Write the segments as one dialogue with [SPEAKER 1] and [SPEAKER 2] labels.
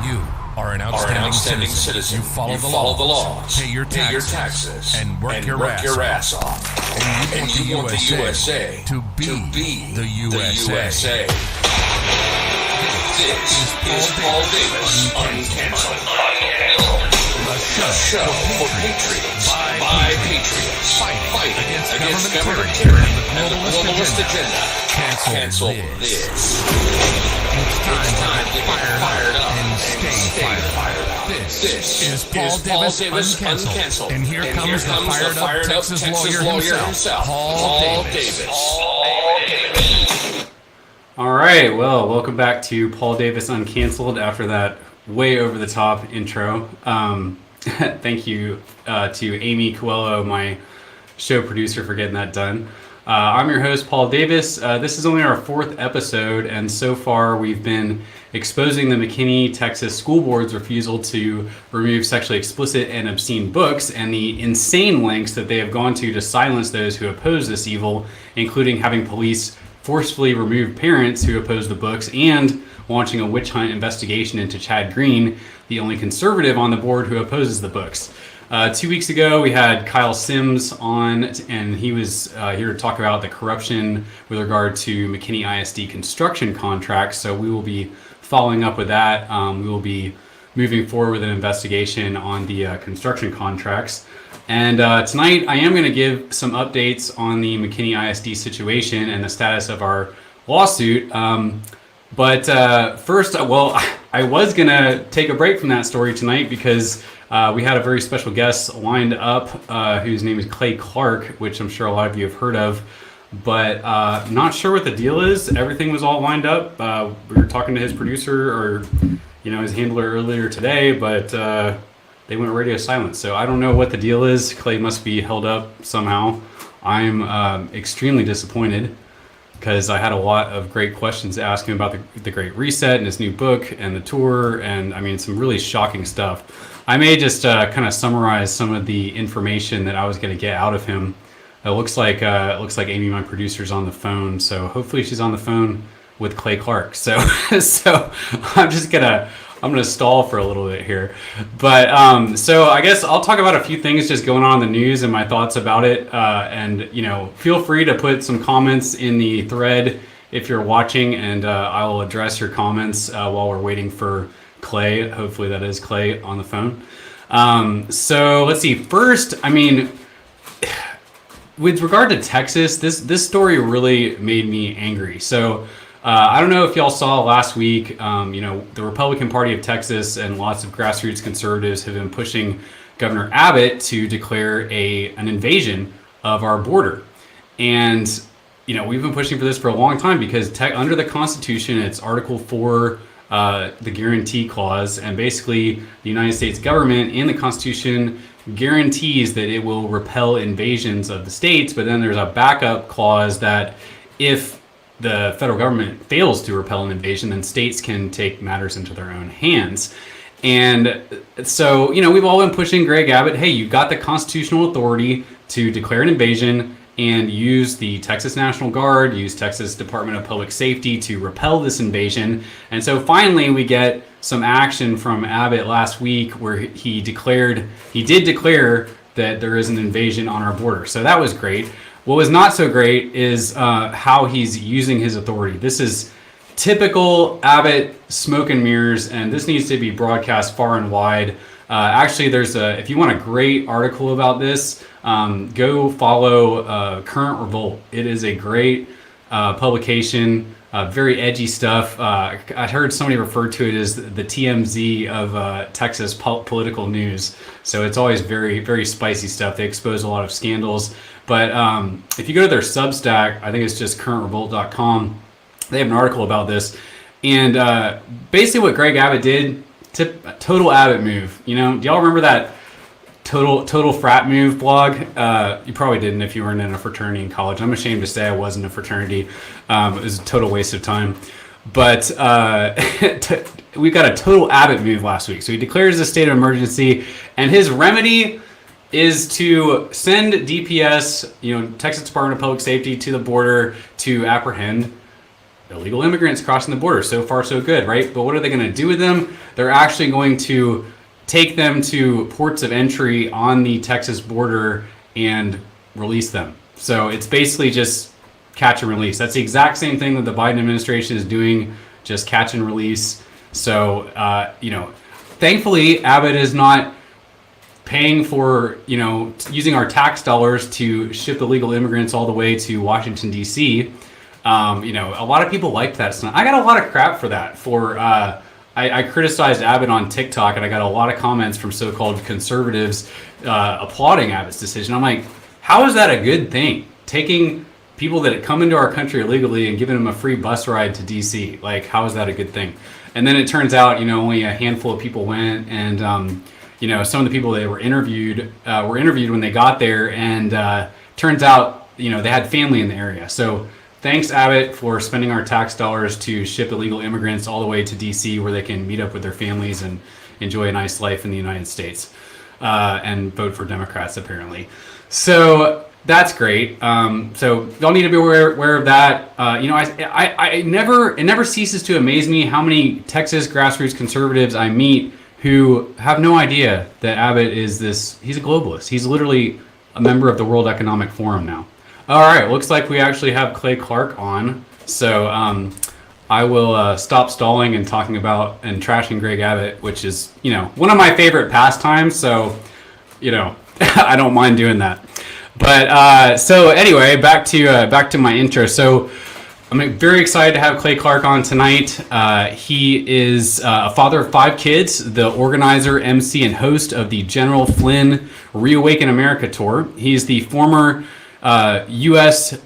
[SPEAKER 1] You are an outstanding citizen. You follow the laws, pay your taxes, and work your ass off. And you want the USA to be the USA. This is Paul Davis Uncanceled. A show for patriots by patriots fighting against government tyranny and the globalist agenda. Cancel this. It's time to get fired up and stay fired up. This is Paul Davis Uncanceled. And here comes the fired up Texas lawyer himself, Paul Davis.
[SPEAKER 2] All right, well, welcome back to Paul Davis Uncanceled after that way over the top intro. Thank you to Amy Coelho, my show producer, for getting that done. I'm your host, Paul Davis. This is only our fourth episode, and so far we've been exposing the McKinney, Texas School Board's refusal to remove sexually explicit and obscene books and the insane lengths that they have gone to silence those who oppose this evil, including having police forcefully remove parents who oppose the books and launching a witch hunt investigation into Chad Green, the only conservative on the board who opposes the books. 2 weeks ago, we had Kyle Sims on, and he was here to talk about the corruption with regard to McKinney ISD construction contracts. So we will be following up with that. We will be moving forward with an investigation on the construction contracts. And tonight, I am going to give some updates on the McKinney ISD situation and the status of our lawsuit. But first, well, I was going to take a break from that story tonight because we had a very special guest lined up whose name is Clay Clark, which I'm sure a lot of you have heard of. But not sure what the deal is. Everything was all lined up. We were talking to his producer or his handler earlier today, but they went radio silent. So I don't know what the deal is. Clay must be held up somehow. I'm extremely disappointed because I had a lot of great questions to ask him about the Great Reset and his new book and the tour, and I mean some really shocking stuff. I may just kind of summarize some of the information that I was going to get out of him. It looks like Amy, my producer's on the phone, so hopefully she's on the phone with Clay Clark. So I'm gonna stall for a little bit here, but so I guess I'll talk about a few things just going on in the news and my thoughts about it. And feel free to put some comments in the thread if you're watching, and I will address your comments while we're waiting for Clay. Hopefully that is Clay on the phone. So let's see. First, I mean, with regard to Texas, this story really made me angry. So. I don't know if y'all saw last week, the Republican Party of Texas and lots of grassroots conservatives have been pushing Governor Abbott to declare an invasion of our border. And, we've been pushing for this for a long time because under the Constitution, it's Article 4, the guarantee clause, and basically the United States government in the Constitution guarantees that it will repel invasions of the states, but then there's a backup clause that if the federal government fails to repel an invasion, then states can take matters into their own hands. And so, we've all been pushing Greg Abbott, hey, you've got the constitutional authority to declare an invasion and use the Texas National Guard, use Texas Department of Public Safety to repel this invasion. And so finally we get some action from Abbott last week where he did declare that there is an invasion on our border. So that was great. What was not so great is how he's using his authority. This is typical Abbott smoke and mirrors, and this needs to be broadcast far and wide. Actually, if you want a great article about this, go follow Current Revolt. It is a great publication, very edgy stuff. I heard somebody refer to it as the TMZ of Texas political news. So it's always very, very spicy stuff. They expose a lot of scandals. But if you go to their Substack, I think it's just currentrevolt.com, they have an article about this. And basically what Greg Abbott did, total Abbott move. Do y'all remember that total frat move blog? You probably didn't if you weren't in a fraternity in college. I'm ashamed to say I was in a fraternity. It was a total waste of time. But we got a total Abbott move last week. So he declares a state of emergency, and his remedy is to send DPS, Texas Department of Public Safety, to the border to apprehend illegal immigrants crossing the border. So far, so good, right? But what are they going to do with them? They're actually going to take them to ports of entry on the Texas border and release them. So it's basically just catch and release. That's the exact same thing that the Biden administration is doing, just catch and release. So, thankfully, Abbott is not paying for, using our tax dollars to ship illegal immigrants all the way to Washington, D.C. A lot of people liked that. I got a lot of crap for that. I criticized Abbott on TikTok, and I got a lot of comments from so-called conservatives applauding Abbott's decision. I'm like, how is that a good thing? Taking people that come into our country illegally and giving them a free bus ride to D.C. Like, how is that a good thing? And then it turns out, only a handful of people went, and some of the people that were interviewed when they got there, and turns out, they had family in the area. So thanks, Abbott, for spending our tax dollars to ship illegal immigrants all the way to D.C. where they can meet up with their families and enjoy a nice life in the United States, and vote for Democrats, apparently. So that's great. So y'all need to be aware of that. It never ceases to amaze me how many Texas grassroots conservatives I meet who have no idea that Abbott is he's a globalist. He's literally a member of the World Economic Forum now. All right, looks like we actually have Clay Clark on. So I will stop stalling and talking about and trashing Greg Abbott, which is, one of my favorite pastimes. So, I don't mind doing that. But so anyway, back to my intro. So I'm very excited to have Clay Clark on tonight. He is a father of 5 kids, the organizer, MC, and host of the General Flynn ReAwaken America Tour. He's the former U.S.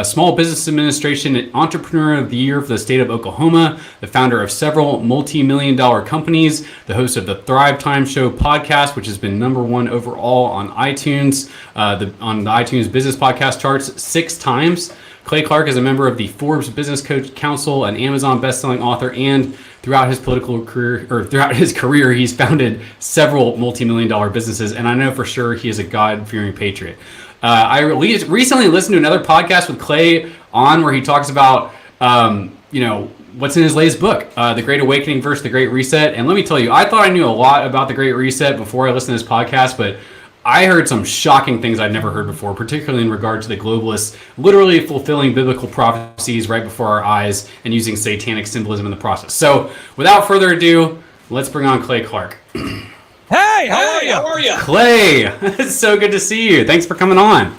[SPEAKER 2] Small Business Administration Entrepreneur of the Year for the state of Oklahoma, the founder of several multi-million-dollar companies, the host of the Thrive Time Show podcast, which has been #1 overall on iTunes, on the iTunes Business Podcast charts 6 times. Clay Clark is a member of the Forbes Business Council, an Amazon bestselling author, and throughout his career, he's founded several multi-million-dollar businesses, and I know for sure he is a God-fearing patriot. I recently listened to another podcast with Clay on where he talks about, what's in his latest book, The Great Awakening versus The Great Reset. And let me tell you, I thought I knew a lot about The Great Reset before I listened to this podcast, but I heard some shocking things I'd never heard before, particularly in regard to the globalists literally fulfilling biblical prophecies right before our eyes and using satanic symbolism in the process. So without further ado, let's bring on Clay Clark.
[SPEAKER 3] Hey, how are you?
[SPEAKER 2] Clay, it's so good to see you. Thanks for coming on.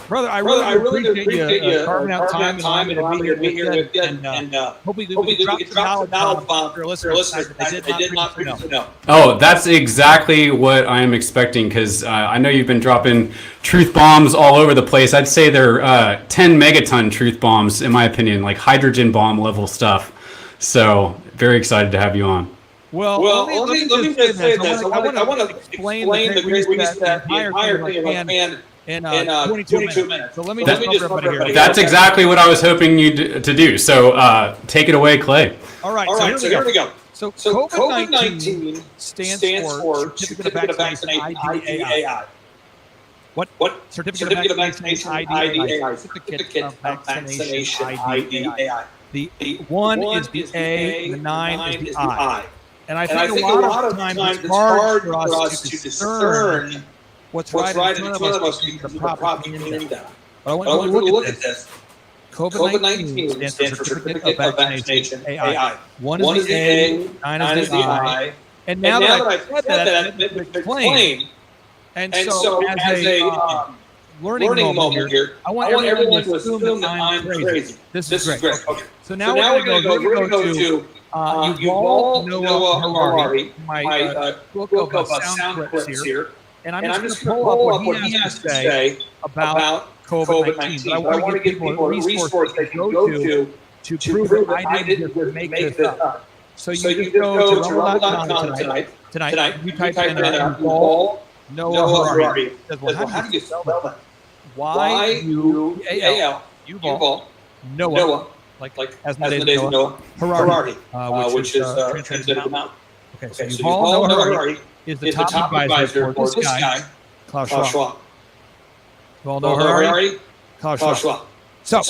[SPEAKER 3] Brother, I really appreciate you carving out time and be here with you. And hopefully we can drop some knowledge bombs for listeners that they did not previously know.
[SPEAKER 2] Oh, that's exactly what I am expecting, because I know you've been dropping truth bombs all over the place. I'd say they're 10 megaton truth bombs, in my opinion, like hydrogen bomb level stuff. So very excited to have you on.
[SPEAKER 3] Well, let me just say this. I want to explain the Great Reset, the entire thing in 22 minutes. So let me just cover everybody here.
[SPEAKER 2] That's exactly what I was hoping you to do. So take it away, Clay.
[SPEAKER 3] All right, so here we go. So COVID-19 stands for Certificate of Vaccination IDAI. What? Certificate of Vaccination IDAI. Certificate of Vaccination IDAI. The 1 is the A, the 9 is the I. And I think a lot of times it's hard for us to discern what's right in front of us because of the propaganda. But I want to look at this. COVID-19 stands for Certificate of Vaccination, AI. 1 is the A, 9 is the I. And now that I've said that, it's explained. And so as a learning moment here, I want everyone to assume that I'm crazy. This is great. Okay. So now we're going to go to Yuval Noah Harari, my book of sound clips here. And I'm just going to pull up what he has to say about COVID-19. But I want to give people a resource they can go to prove that I didn't just make this up. So you can go to rumble.com tonight. You type in Yuval Noah Harari. Well, how do you spell that? Y-U-V-A-L, Yuval Noah. Like as in the days of Noah, Harari, which is translated to mountain. Okay, so Yuval Noah Harari is the top advisor for this guy, Klaus Schwab. Yuval Noah Harari, Klaus Schwab. So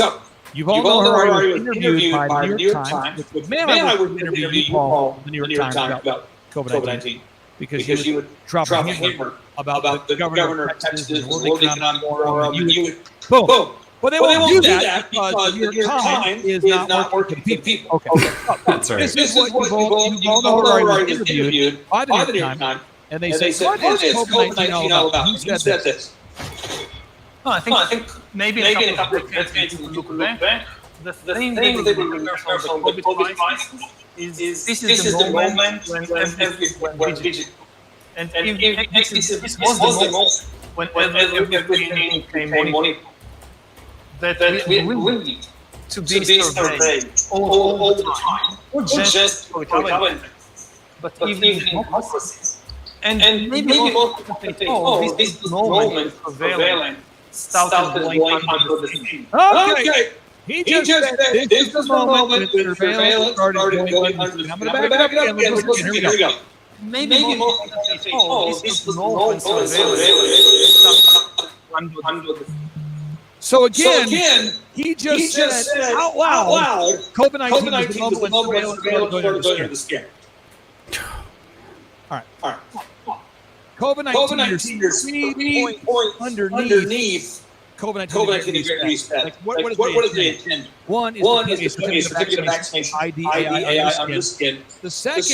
[SPEAKER 3] Yuval Noah Harari was interviewed by the New York Times, which, man, I would interview Yuval in the New York Times about COVID-19 because he would drop a hammer about the governor of Texas and World Economic Forum, and you would, boom. But they won't do that because the New York Times is not working for the people. Okay.
[SPEAKER 2] That's right.
[SPEAKER 3] This is what Yuval Noah Harari was interviewed by the New York Times, and they said, what is COVID-19 all about? Who said this?
[SPEAKER 4] No, I think maybe in a couple of decades if we look back, the thing they will remember from the COVID crisis is this is the moment when everything went digital. And this was the moment when everything became money. That we need to be surveyed all the time, not just for government, but even in processes. And maybe more importantly, this moment surveillance started going under the skin.
[SPEAKER 3] Okay. He just said this is the moment when surveillance started going under the skin. I'm going to back it up again. Here we go.
[SPEAKER 4] Maybe more importantly, this is the moment when surveillance started under the skin.
[SPEAKER 3] So again, he just said out loud, COVID-19 is the moment when surveillance started going under the skin. All right. COVID-19, there's 3 points underneath COVID-19 the Great Reset. Like, what is the intent? One is to put a certificate of vaccination IDAI under the skin. The second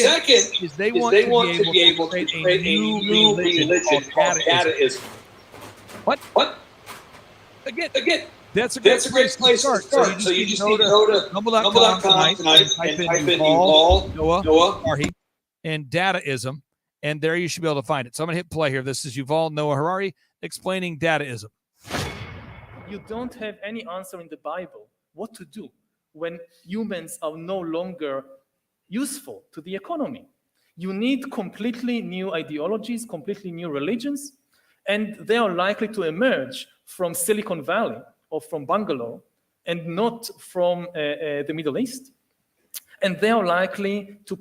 [SPEAKER 3] is they want to be able to create a new religion called dataism. What? Again. That's a great place to start. So you just need to go to humble.com tonight and type in Yuval Noah Harari and dataism, and there you should be able to find it. So I'm going to hit play here. This is Yuval Noah Harari explaining dataism.
[SPEAKER 4] You don't have any answer in the Bible what to do when humans are no longer useful to the economy. You need completely new ideologies, completely new religions, and they are likely to emerge from Silicon Valley or from Bangalore and not from the Middle East. And they are likely to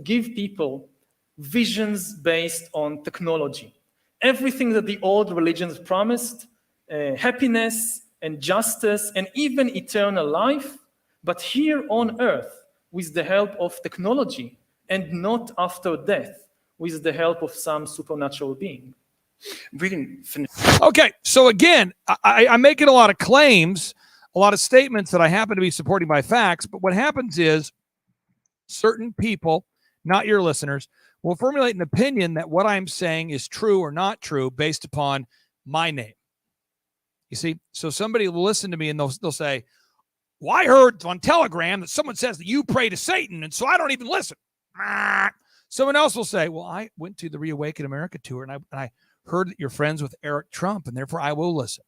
[SPEAKER 4] give people visions based on technology. Everything that the old religions promised, happiness and justice and even eternal life, but here on earth with the help of technology and not after death with the help of some supernatural being.
[SPEAKER 3] Okay, so again, I'm making a lot of claims, a lot of statements that I happen to be supporting by facts, but what happens is certain people, not your listeners, will formulate an opinion that what I'm saying is true or not true based upon my name. You see, so somebody will listen to me and they'll say, well, I heard on Telegram that someone says that you pray to Satan, and so I don't even listen. Someone else will say, well, I went to the ReAwaken America tour and I heard that you're friends with Eric Trump, and therefore I will listen.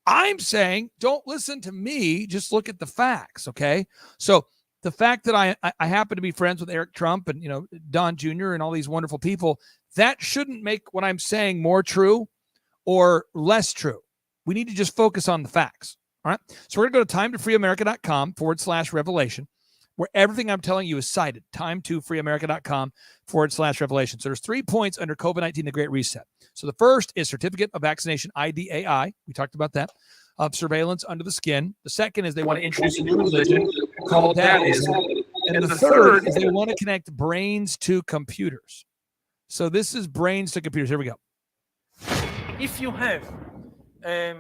[SPEAKER 3] I'm saying don't listen to me, just look at the facts, okay? So the fact that I happen to be friends with Eric Trump and, Don Jr. and all these wonderful people, that shouldn't make what I'm saying more true or less true. We need to just focus on the facts, all right? So we're going to go to time2freeamerica.com/revelation, where everything I'm telling you is cited, time2freeamerica.com/revelation. So there's 3 points under COVID-19, the Great Reset. So the first is certificate of vaccination, IDAI. We talked about that, of surveillance under the skin. The second is they want to introduce a new religion called dataism. And the third is they want to connect brains to computers. So this is brains to computers. Here we go.
[SPEAKER 4] If you have a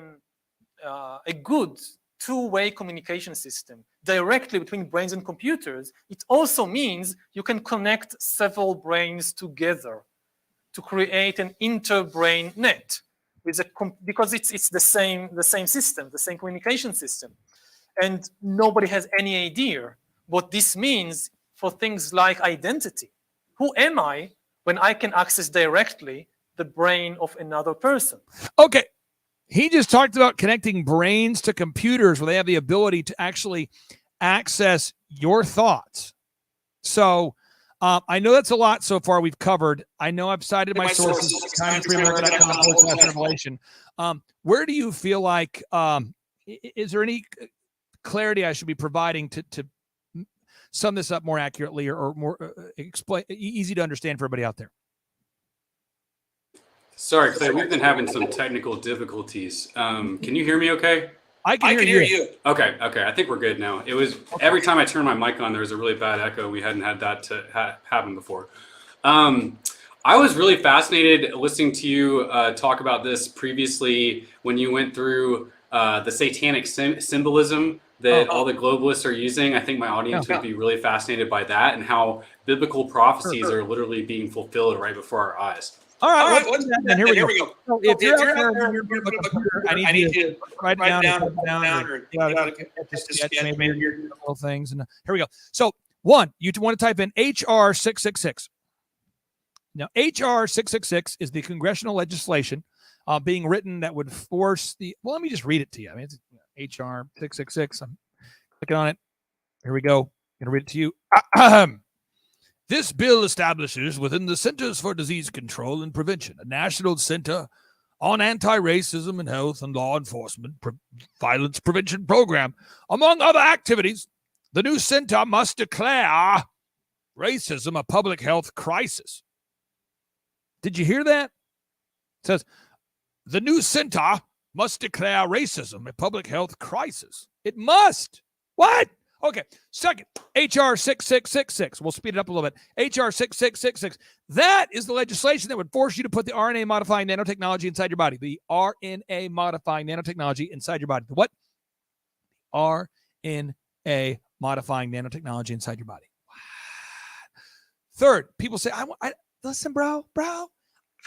[SPEAKER 4] good two-way communication system directly between brains and computers, it also means you can connect several brains together to create an inter-brain net because it's the same system, the same communication system. And nobody has any idea what this means for things like identity. Who am I when I can access directly the brain of another person?
[SPEAKER 3] Okay. He just talked about connecting brains to computers where they have the ability to actually access your thoughts. So I know that's a lot so far we've covered. I know I've cited my sources, time2freeamerica.com/revelation. Where do you feel like, is there any clarity I should be providing to sum this up more accurately or more easy to understand for everybody out there?
[SPEAKER 2] Sorry, Clay, we've been having some technical difficulties. Can you hear me okay?
[SPEAKER 3] I can hear you.
[SPEAKER 2] Okay. I think we're good now. It was every time I turned my mic on, there was a really bad echo. We hadn't had that to happen before. I was really fascinated listening to you talk about this previously when you went through the satanic symbolism that all the globalists are using. I think my audience would be really fascinated by that and how biblical prophecies are literally being fulfilled right before our eyes.
[SPEAKER 3] All right, here we go. So if you're out there, I need you to write it down or maybe little things. And here we go. So one, you want to type in HR 666. Now, HR 666 is the congressional legislation being written that would force well, let me just read it to you. I mean, it's HR 666. I'm clicking on it. Here we go. I'm going to read it to you. This bill establishes within the Centers for Disease Control and Prevention a national center on anti-racism and health and law enforcement violence prevention program. Among other activities, the new center must declare racism a public health crisis. Did you hear that? It says, the new center must declare racism a public health crisis. It must. What? Okay. Second, HR 6666. We'll speed it up a little bit. HR 6666. That is the legislation that would force you to put the RNA modifying nanotechnology inside your body. The RNA modifying nanotechnology inside your body. The what? RNA modifying nanotechnology inside your body. What? Third, people say, listen, bro,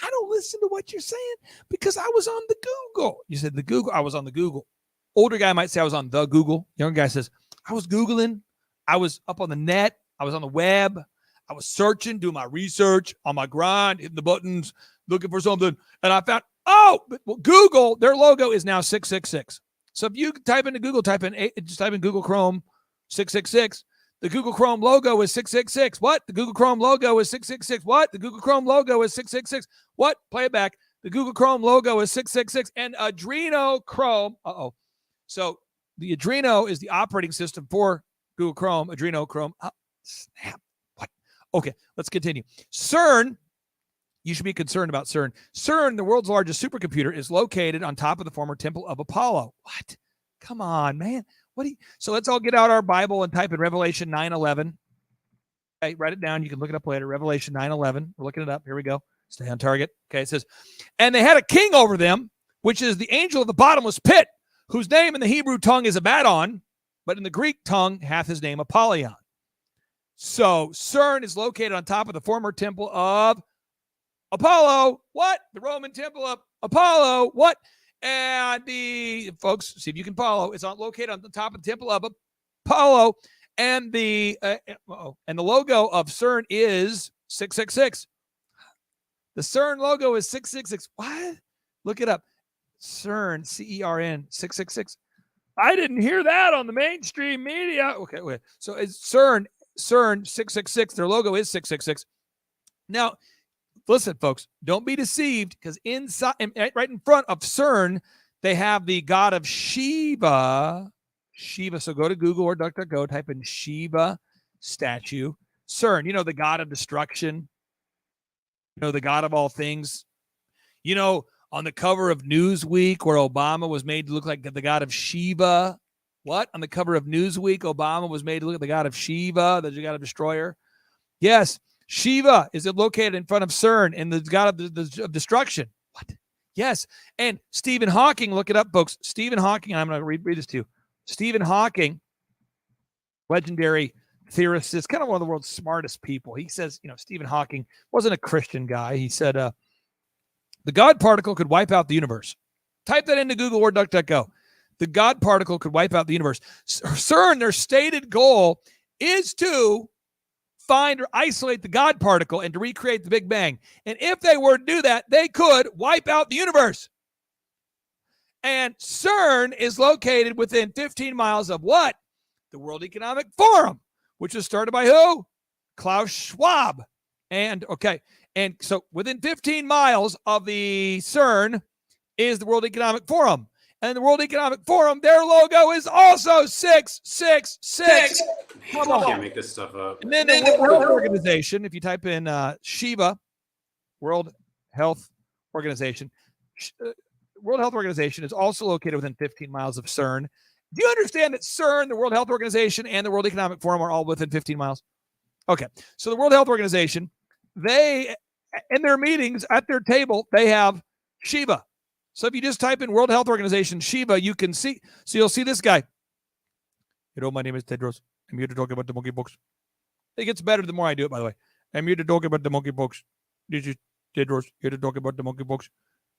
[SPEAKER 3] I don't listen to what you're saying because I was on the Google. You said the Google. I was on the Google. Older guy might say I was on the Google. Younger guy says, I was Googling. I was up on the net. I was on the web. I was searching, doing my research on my grind, hitting the buttons, looking for something. And I found, Google, their logo is now 666. So if you type into Google, just type in Google Chrome 666. The Google Chrome logo is 666. What? The Google Chrome logo is 666. What? The Google Chrome logo is 666. What? Play it back. The Google Chrome logo is 666. And Adrenochrome. So the Adreno is the operating system for Google Chrome. Adrenochrome. Oh, snap. What? Okay, let's continue. CERN. You should be concerned about CERN. CERN, the world's largest supercomputer, is located on top of the former Temple of Apollo. What? Come on, man. So let's all get out our Bible and type in Revelation 9:11. Okay, write it down. You can look it up later. Revelation 9:11. We're looking it up. Here we go. Stay on target. Okay, it says, and they had a king over them, which is the angel of the bottomless pit, whose name in the Hebrew tongue is Abaddon, but in the Greek tongue hath his name Apollyon. So CERN is located on top of the former temple of Apollo. What? The Roman temple of Apollo. What? And the folks, see if you can follow. It's located on the top of the temple of Apollo, and the logo of CERN is 666. The CERN logo is 666. What? Look it up. CERN, CERN 666. I didn't hear that on the mainstream media. Okay, wait. So it's CERN 666. Their logo is 666. Now, listen, folks, don't be deceived, because inside, right in front of CERN, they have the god of Shiva. Shiva. So go to Google or DuckDuckGo, type in Shiva statue. CERN, the god of destruction. The god of all things. On the cover of Newsweek, where Obama was made to look like the god of Shiva. What? On the cover of Newsweek, Obama was made to look like the god of Shiva, the god of destroyer. Yes. Shiva is located in front of CERN, and the god of destruction. What? Yes. And Stephen Hawking, look it up, folks. Stephen Hawking, I'm going to read this to you. Stephen Hawking, legendary theorist, is kind of one of the world's smartest people. He says, Stephen Hawking wasn't a Christian guy. He said, the God particle could wipe out the universe. Type that into Google or DuckDuckGo. The God particle could wipe out the universe. CERN, their stated goal is to find or isolate the God particle and to recreate the Big Bang. And if they were to do that, they could wipe out the universe. And CERN is located within 15 miles of what? The World Economic Forum, which was started by who? Klaus Schwab. And so within 15 miles of the CERN is the World Economic Forum. And the World Economic Forum, their logo is also 666.
[SPEAKER 2] Come on. I can't make this stuff up.
[SPEAKER 3] And then the World Organization, if you type in Shiva, World Health Organization, World Health Organization is also located within 15 miles of CERN. Do you understand that CERN, the World Health Organization, and the World Economic Forum are all within 15 miles? Okay, so the World Health Organization, they, in their meetings, at their table, they have Shiva. So if you just type in World Health Organization Shiva, you can see, so you'll see this guy. Hello, my name is Tedros. I'm here to talk about the monkeypox. It gets better the more I do it, by the way. I'm here to talk about the monkeypox. This is Tedros, here to talk about the monkeypox.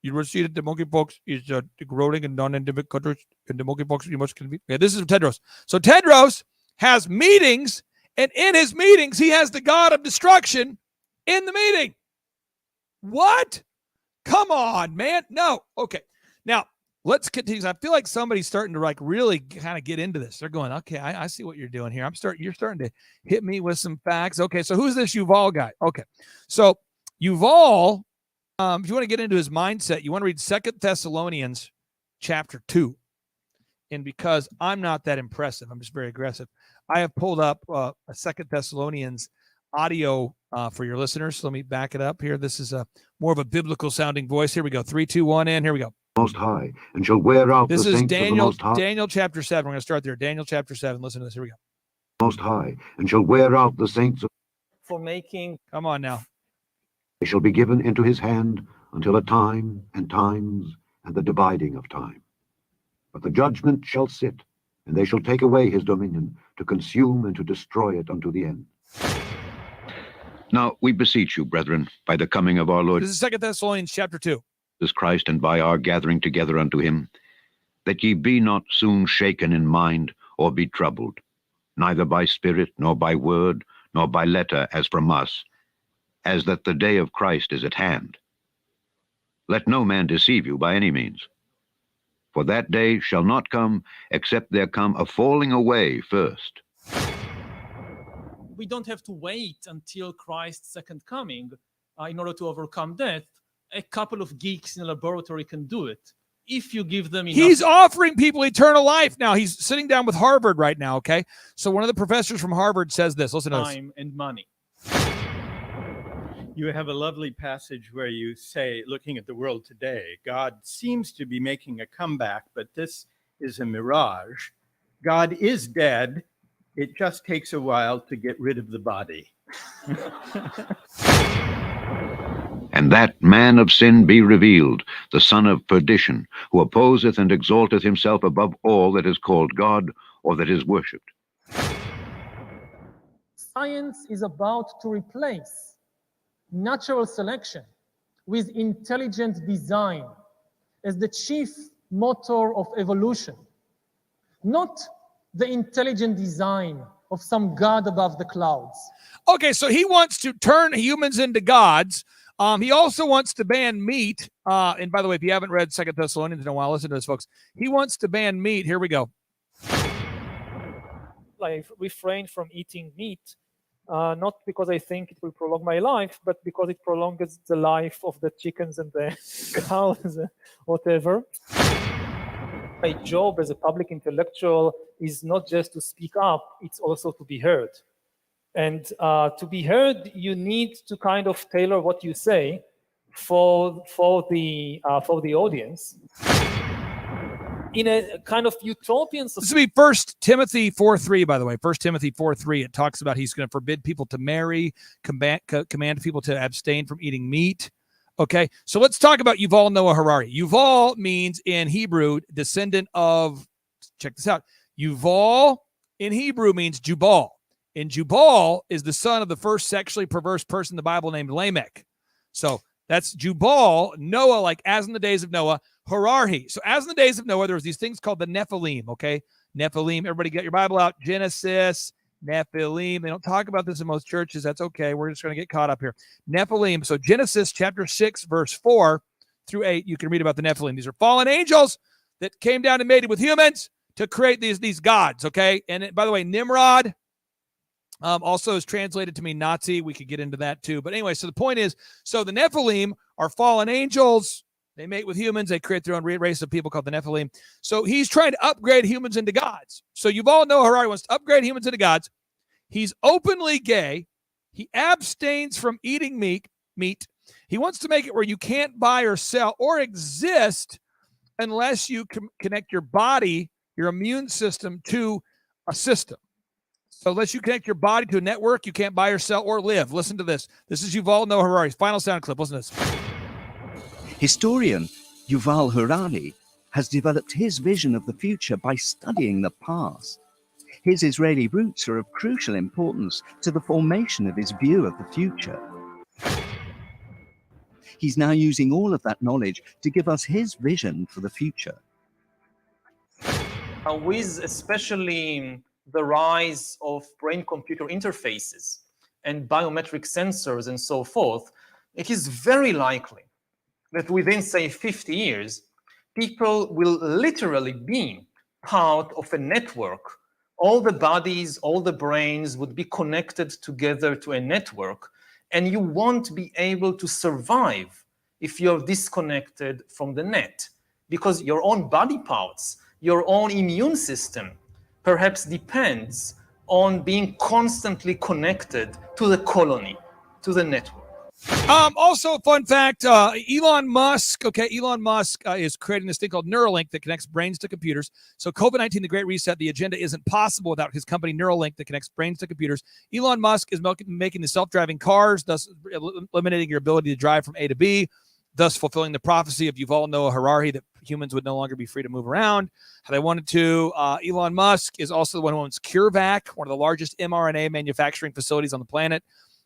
[SPEAKER 3] You will see that the monkeypox is growing in non-endemic countries, and the monkeypox you must convene. Yeah, this is Tedros. So Tedros has meetings, and in his meetings, he has the god of destruction in the meeting. What? Come on, man. No. Okay. Now, let's continue. I feel like somebody's starting to like really kind of get into this. They're going, okay, I see what you're doing here. You're starting to hit me with some facts. Okay, so who's this Yuval guy? Okay, so Yuval, if you want to get into his mindset, you want to read 2 Thessalonians chapter 2. And because I'm not that impressive, I'm just very aggressive, I have pulled up a 2 Thessalonians audio for your listeners. So let me back it up here. This is more of a biblical sounding voice. Here we go. 3, 2, 1, and here we go.
[SPEAKER 5] Most High, and shall wear out
[SPEAKER 3] this
[SPEAKER 5] the
[SPEAKER 3] is
[SPEAKER 5] saints
[SPEAKER 3] Daniel,
[SPEAKER 5] of the Most High.
[SPEAKER 3] Daniel chapter 7. We're going to start there. Daniel chapter 7. Listen to this. Here we go.
[SPEAKER 5] Most High, and shall wear out the saints of...
[SPEAKER 4] For making.
[SPEAKER 3] Come on now.
[SPEAKER 5] They shall be given into his hand until a time and times and the dividing of time. But the judgment shall sit, and they shall take away his dominion, to consume and to destroy it unto the end.
[SPEAKER 6] Now we beseech you, brethren, by the coming of our Lord
[SPEAKER 3] This is 2 Thessalonians chapter 2.
[SPEAKER 6] Jesus Christ, and by our gathering together unto him, that ye be not soon shaken in mind, or be troubled, neither by spirit, nor by word, nor by letter, as from us, as that the day of Christ is at hand. Let no man deceive you by any means. For that day shall not come, except there come a falling away first.
[SPEAKER 4] We don't have to wait until Christ's second coming in order to overcome death. A couple of geeks in a laboratory can do it. If you give them enough...
[SPEAKER 3] He's offering people eternal life now. He's sitting down with Harvard right now, okay? So one of the professors from Harvard says this. Listen to this.
[SPEAKER 4] Time and money.
[SPEAKER 7] You have a lovely passage where you say, looking at the world today, God seems to be making a comeback, but this is a mirage. God is dead. It just takes a while to get rid of the body.
[SPEAKER 6] And that man of sin be revealed, the son of perdition, who opposeth and exalteth himself above all that is called God, or that is worshipped.
[SPEAKER 4] Science is about to replace natural selection with intelligent design as the chief motor of evolution, not the intelligent design of some god above the clouds.
[SPEAKER 3] Okay, so he wants to turn humans into gods. He also wants to ban meat. And by the way, if you haven't read 2 Thessalonians in a while, listen to this, folks. He wants to ban meat. Here we go.
[SPEAKER 4] I refrain from eating meat, not because I think it will prolong my life, but because it prolongs the life of the chickens and the cows, whatever. My job as a public intellectual is not just to speak up, it's also to be heard. And to be heard, you need to kind of tailor what you say for the audience. In a kind of utopian society.
[SPEAKER 3] This will be 1 Timothy 4:3, by the way. 1 Timothy 4:3. It talks about he's going to forbid people to marry, command people to abstain from eating meat. Okay, so let's talk about Yuval Noah Harari. Yuval means in Hebrew descendant of, check this out. Yuval in Hebrew means Jubal. And Jubal is the son of the first sexually perverse person in the Bible named Lamech. So that's Jubal, Noah, like as in the days of Noah, Harari. So as in the days of Noah, there was these things called the Nephilim, okay? Nephilim, everybody get your Bible out. Genesis, Nephilim. They don't talk about this in most churches. That's okay. We're just going to get caught up here. Nephilim. So Genesis chapter 6, verse 4 through 8, you can read about the Nephilim. These are fallen angels that came down and mated with humans to create these gods, okay? And by the way, Nimrod also is translated to mean Nazi. We could get into that too. But anyway, so the point is, so the Nephilim are fallen angels. They mate with humans. They create their own race of people called the Nephilim. So he's trying to upgrade humans into gods. So Yuval Noah Harari wants to upgrade humans into gods. He's openly gay. He abstains from eating meat. He wants to make it where you can't buy or sell or exist unless you connect your body, your immune system, to a system. So unless you connect your body to a network, you can't buy or sell or live. Listen to this. This is Yuval Noah Harari's final sound clip. Listen to this.
[SPEAKER 8] Historian Yuval Harari has developed his vision of the future by studying the past. His Israeli roots are of crucial importance to the formation of his view of the future. He's now using all of that knowledge to give us his vision for the future.
[SPEAKER 4] With especially the rise of brain-computer interfaces and biometric sensors and so forth, it is very likely that within, say, 50 years, people will literally be part of a network. All the bodies, all the brains would be connected together to a network, and you won't be able to survive if you're disconnected from the net, because your own body parts, your own immune system, perhaps depends on being constantly connected to the colony, to the network.
[SPEAKER 3] Also, fun fact, Elon Musk is creating this thing called Neuralink that connects brains to computers. So COVID-19, the Great Reset, the agenda isn't possible without his company Neuralink that connects brains to computers. Elon Musk is making the self-driving cars, thus eliminating your ability to drive from A to B, thus fulfilling the prophecy of Yuval Noah Harari that humans would no longer be free to move around how they wanted to. Elon Musk is also the one who owns CureVac, one of the largest mRNA manufacturing facilities on the planet.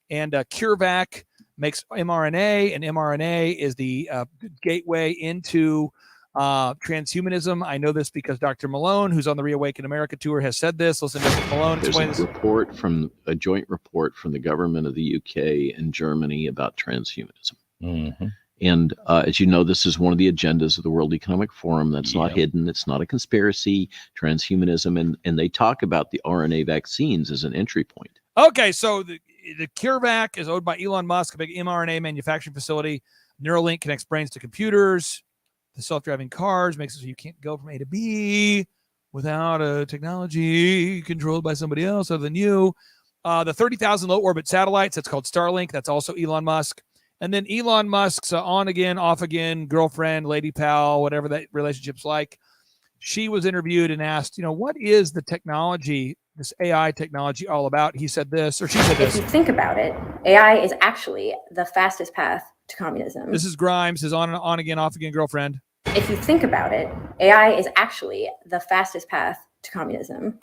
[SPEAKER 3] And CureVac makes mRNA, and mRNA is the gateway into transhumanism. I know this because Dr. Malone, who's on the ReAwaken America tour, has said this. Listen to Malone explain this.
[SPEAKER 9] There's a joint report from the government of the UK and Germany about transhumanism. Mm-hmm. And as you know, this is one of the agendas of the World Economic Forum. That's not hidden. It's not a conspiracy, transhumanism. And they talk about the RNA vaccines as an entry point.
[SPEAKER 3] Okay, so the CureVac is owned by Elon Musk, a big mRNA manufacturing facility. Neuralink connects brains to computers. The self-driving cars makes it so you can't go from A to B without a technology controlled by somebody else other than you. The 30,000 low orbit satellites, that's called Starlink. That's also Elon Musk. And then Elon Musk's on again, off again, girlfriend, lady pal, whatever that relationship's like. She was interviewed and asked, what is the technology, this AI technology, all about? He said this, or she said this.
[SPEAKER 10] If you think about it, AI is actually the fastest path to communism.
[SPEAKER 3] This is Grimes, his on again, off again girlfriend.
[SPEAKER 10] If you think about it, AI is actually the fastest path to communism.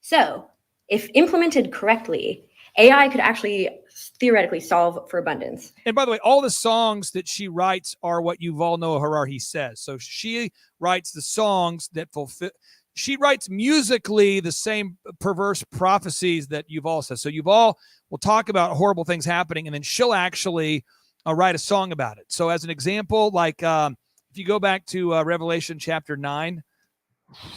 [SPEAKER 10] So, if implemented correctly, AI could actually theoretically solve for abundance.
[SPEAKER 3] And by the way, all the songs that she writes are what Yuval Noah Harari says. So she writes the songs that fulfill. She writes musically the same perverse prophecies that Yuval says. So Yuval will talk about horrible things happening, and then she'll actually write a song about it. So as an example, like if you go back to Revelation chapter 9,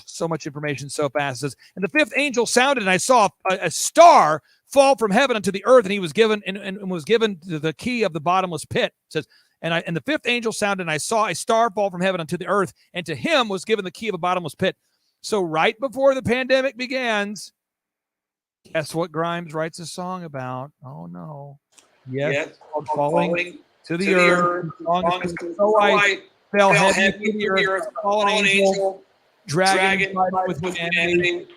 [SPEAKER 3] so much information so fast. It says, and the fifth angel sounded, and I saw a star fall from heaven unto the earth, and he was given and was given the key of the bottomless pit. It says, and the fifth angel sounded, and I saw a star fall from heaven unto the earth, and to him was given the key of a bottomless pit. So right before the pandemic begins, guess what Grimes writes a song about? Oh no. Yes, falling to the earth. So I fell heavy to the earth, fallen angel, dragon with humanity.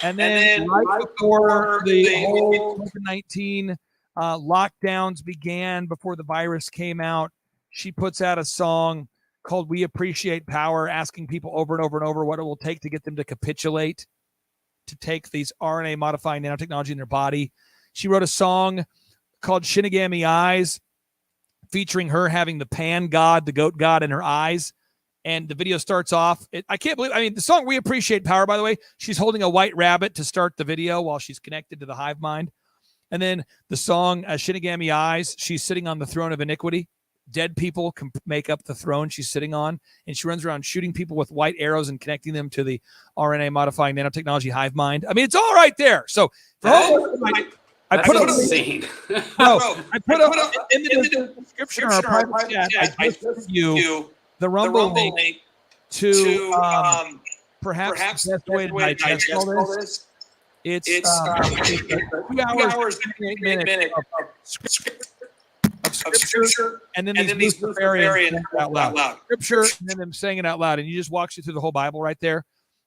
[SPEAKER 3] And then right before the whole COVID-19 lockdowns began, before the virus came out, she puts out a song called We Appreciate Power, asking people over and over and over what it will take to get them to capitulate, to take these RNA modified nanotechnology in their body. She wrote a song called Shinigami Eyes, featuring her having the pan god, the goat god, in her eyes. And the video starts off. I can't believe, the song We Appreciate Power, by the way, she's holding a white rabbit to start the video while she's connected to the hive mind. And then the song Shinigami Eyes, she's sitting on the throne of iniquity. Dead people can make up the throne she's sitting on. And she runs around shooting people with white arrows and connecting them to the RNA modifying nanotechnology hive mind. It's all right there. So I put up in the description or our private chat, I just give you the Rumble link to perhaps the best way to digest all this. It's 2 hours and 8 minutes of Scripture, and then these Luciferians out loud. Scripture, and then them saying it out loud, and you just walks you through the whole Bible right there,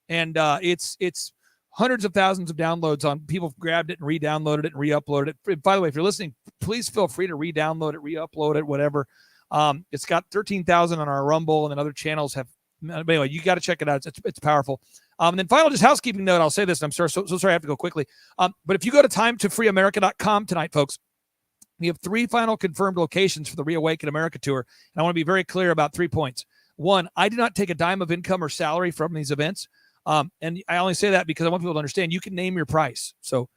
[SPEAKER 3] and it's hundreds of thousands of downloads on people have grabbed it and re-downloaded it and re-uploaded it. By the way, if you're listening, please feel free to re-download it, re-upload it, whatever. It's got 13,000 on our Rumble, and then other channels have. But anyway, you got to check it out. It's powerful. And then final, just housekeeping note. I'll say this. And I'm sorry, so sorry I have to go quickly. But if you go to timetofreeamerica.com tonight, folks, we have 3 final confirmed locations for the ReAwaken America Tour. And I want to be very clear about 3 points. 1, I do not take a dime of income or salary from these events. And I only say that because I want people to understand you can name your price. So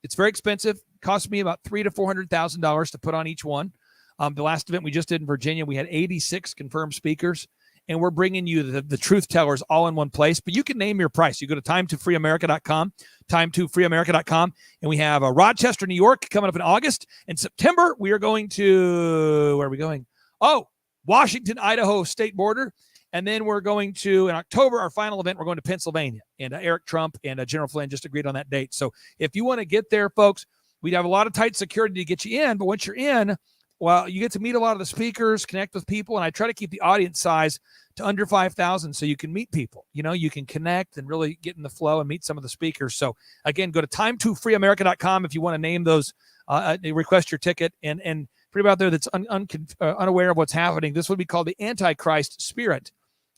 [SPEAKER 3] it's very expensive. It cost me about $300,000 to $400,000 to put on each one. The last event we just did in Virginia, we had 86 confirmed speakers. And we're bringing you the truth tellers all in one place. But you can name your price. You go to timetofreeamerica.com, timetofreeamerica.com. And we have Rochester, New York coming up in August. In September, we are going to, where are we going? Oh, Washington, Idaho state border. And then we're going to, in October, our final event, we're going to Pennsylvania. And Eric Trump and General Flynn just agreed on that date. So if you want to get there, folks, we'd have a lot of tight security to get you in. But once you're in, well, you get to meet a lot of the speakers, connect with people, and I try to keep the audience size to under 5,000 so you can meet people. You know, you can connect and really get in the flow and meet some of the speakers. So, again, go to timetofreeamerica.com if you want to name those, request your ticket. And for anybody out there that's unaware of what's happening, this would be called the Antichrist spirit.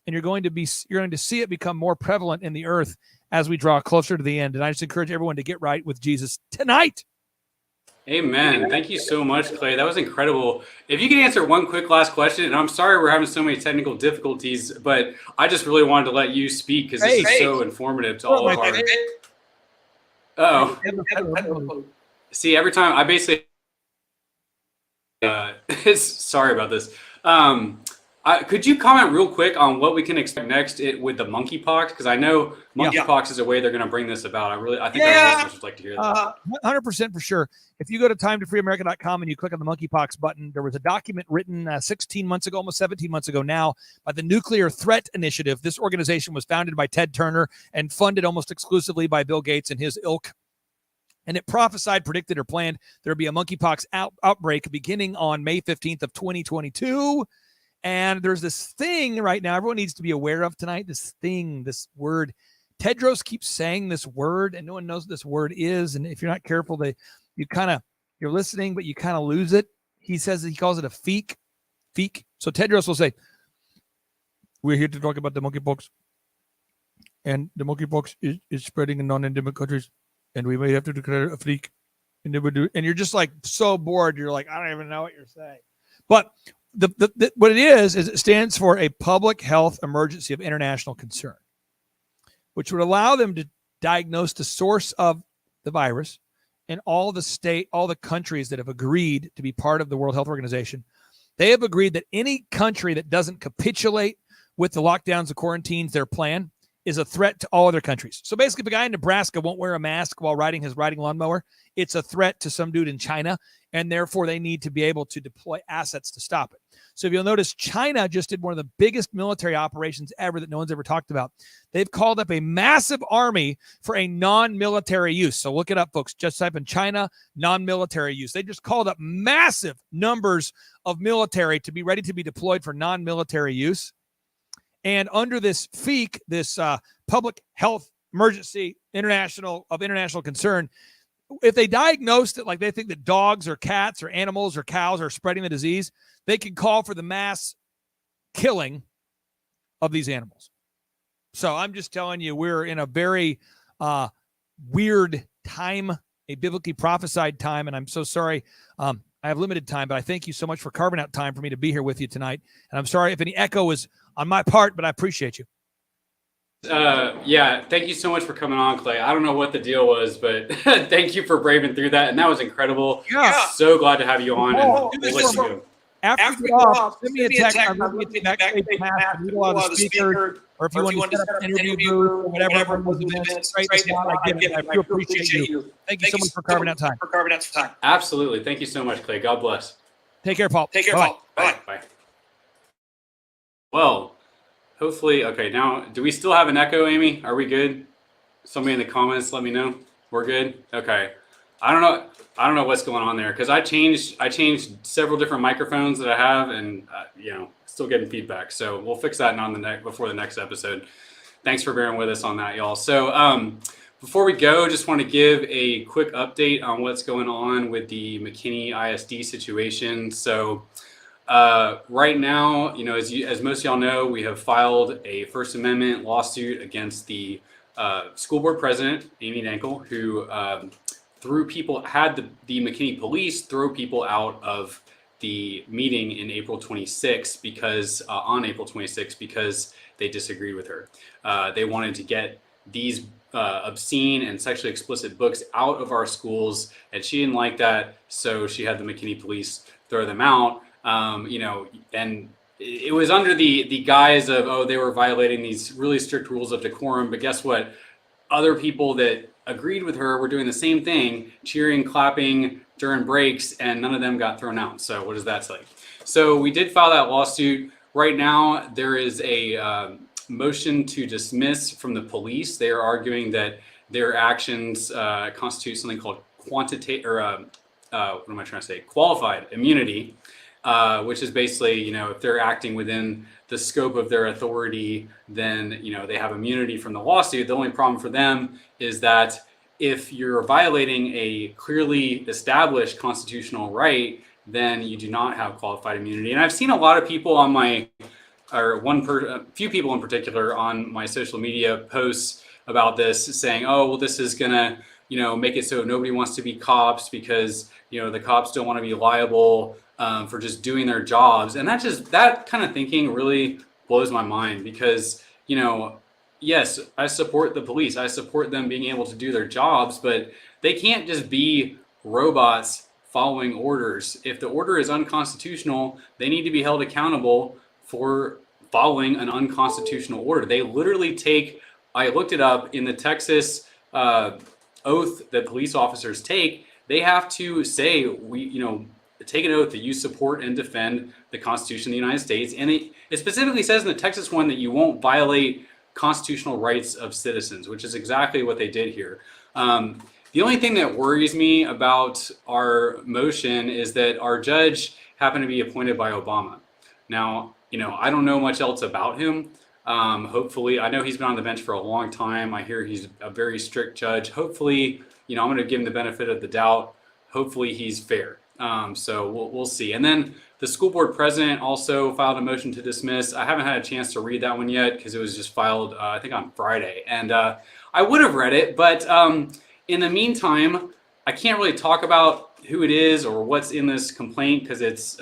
[SPEAKER 3] And you're going to see it become more prevalent in the earth as we draw closer to the end. And I just encourage everyone to get right with Jesus tonight.
[SPEAKER 2] Amen. Thank you so much, Clay. That was incredible. If you could answer one quick last question, and I'm sorry we're having so many technical difficulties, but I just really wanted to let you speak because this is so informative to all of our. Oh, see, every time I basically. Sorry about this. Could you comment real quick on what we can expect next with the monkeypox? Because I know monkeypox is a way they're going to bring this about. I think our listeners would like to hear that.
[SPEAKER 3] 100% for sure. If you go to timetofreeamerica.com and you click on the monkeypox button, there was a document written 16 months ago, almost 17 months ago now, by the Nuclear Threat Initiative. This organization was founded by Ted Turner and funded almost exclusively by Bill Gates and his ilk. And it prophesied, predicted, or planned there would be a monkeypox outbreak beginning on May 15th of 2022. And there's this thing right now everyone needs to be aware of tonight, this word. Tedros keeps saying this word, and no one knows what this word is. And if you're not careful, you're listening, but you kind of lose it. He calls it a feek. So Tedros will say, we're here to talk about the monkeypox. And the monkeypox is spreading in non-endemic countries. And we may have to declare a freak. And you're just like so bored. You're like, I don't even know what you're saying. But what it is it stands for a public health emergency of international concern, which would allow them to diagnose the source of the virus and all the countries that have agreed to be part of the World Health Organization. They have agreed that any country that doesn't capitulate with the lockdowns, the quarantines, their plan is a threat to all other countries. So basically, if a guy in Nebraska won't wear a mask while riding his riding lawnmower, it's a threat to some dude in China, and therefore they need to be able to deploy assets to stop it. So if you'll notice, China just did one of the biggest military operations ever that no one's ever talked about. They've called up a massive army for a non-military use. So look it up, folks. Just type in China, non-military use. They just called up massive numbers of military to be ready to be deployed for non-military use. And under this FEAK, this public health emergency international concern, if they diagnosed it like they think that dogs or cats or animals or cows are spreading the disease, they can call for the mass killing of these animals. So I'm just telling you, we're in a very weird time, a biblically prophesied time, and I'm so sorry. I have limited time, but I thank you so much for carving out time for me to be here with you tonight. And I'm sorry if any echo is on my part, but I appreciate you.
[SPEAKER 2] Yeah, thank you so much for coming on, Clay. I don't know what the deal was, but thank you for braving through that, and that was incredible.
[SPEAKER 3] Yeah.
[SPEAKER 2] So glad to have you on. And we'll let you go.
[SPEAKER 3] After you get off, send me a text. I'm going to get backstage pass and meet a lot of the speakers, or if you want to set up an interview booth or whatever. I do appreciate you. Thank you so much for carving out time.
[SPEAKER 2] Absolutely. Thank you so much, Clay. God bless.
[SPEAKER 3] Take care, Paul.
[SPEAKER 2] Bye. Well, hopefully, okay, now, do we still have an echo, Amy? Are we good? Somebody in the comments, let me know. We're good? Okay. I don't know what's going on there because I changed several different microphones that I have, and still getting feedback. So we'll fix that before the next episode. Thanks for bearing with us on that, y'all. So before we go, just want to give a quick update on what's going on with the McKinney ISD situation. So right now, as most of y'all know, we have filed a First Amendment lawsuit against the school board president, Amy Dankel, who had the McKinney police throw people out of the meeting in April 26 on April 26 because they disagreed with her. They wanted to get these obscene and sexually explicit books out of our schools, and she didn't like that, so she had the McKinney police throw them out. And it was under the guise of, they were violating these really strict rules of decorum. But guess what? Other people that agreed with her were doing the same thing, cheering, clapping during breaks, and none of them got thrown out. So what does that say? So we did file that lawsuit. Right now, there is a motion to dismiss from the police. They are arguing that their actions constitute something called qualified immunity, which is basically, if they're acting within the scope of their authority, then, they have immunity from the lawsuit. The only problem for them is that if you're violating a clearly established constitutional right, then you do not have qualified immunity. And I've seen a lot of people on a few people in particular on my social media posts about this, saying, oh, well, this is gonna, make it so nobody wants to be cops because, the cops don't want to be liable for just doing their jobs. And that kind of thinking really blows my mind because, yes, I support the police. I support them being able to do their jobs, but they can't just be robots following orders. If the order is unconstitutional, they need to be held accountable for following an unconstitutional order. They literally I looked it up in the Texas oath that police officers take. They have to say, take an oath that you support and defend the Constitution of the United States. And it specifically says in the Texas one that you won't violate constitutional rights of citizens, which is exactly what they did here. The only thing that worries me about our motion is that our judge happened to be appointed by Obama. Now, I don't know much else about him. Hopefully, I know he's been on the bench for a long time. I hear he's a very strict judge. Hopefully, I'm going to give him the benefit of the doubt. Hopefully he's fair. So we'll see. And then the school board president also filed a motion to dismiss. I haven't had a chance to read that one yet because it was just filed, I think, on Friday. And I would have read it, but in the meantime, I can't really talk about who it is or what's in this complaint because it's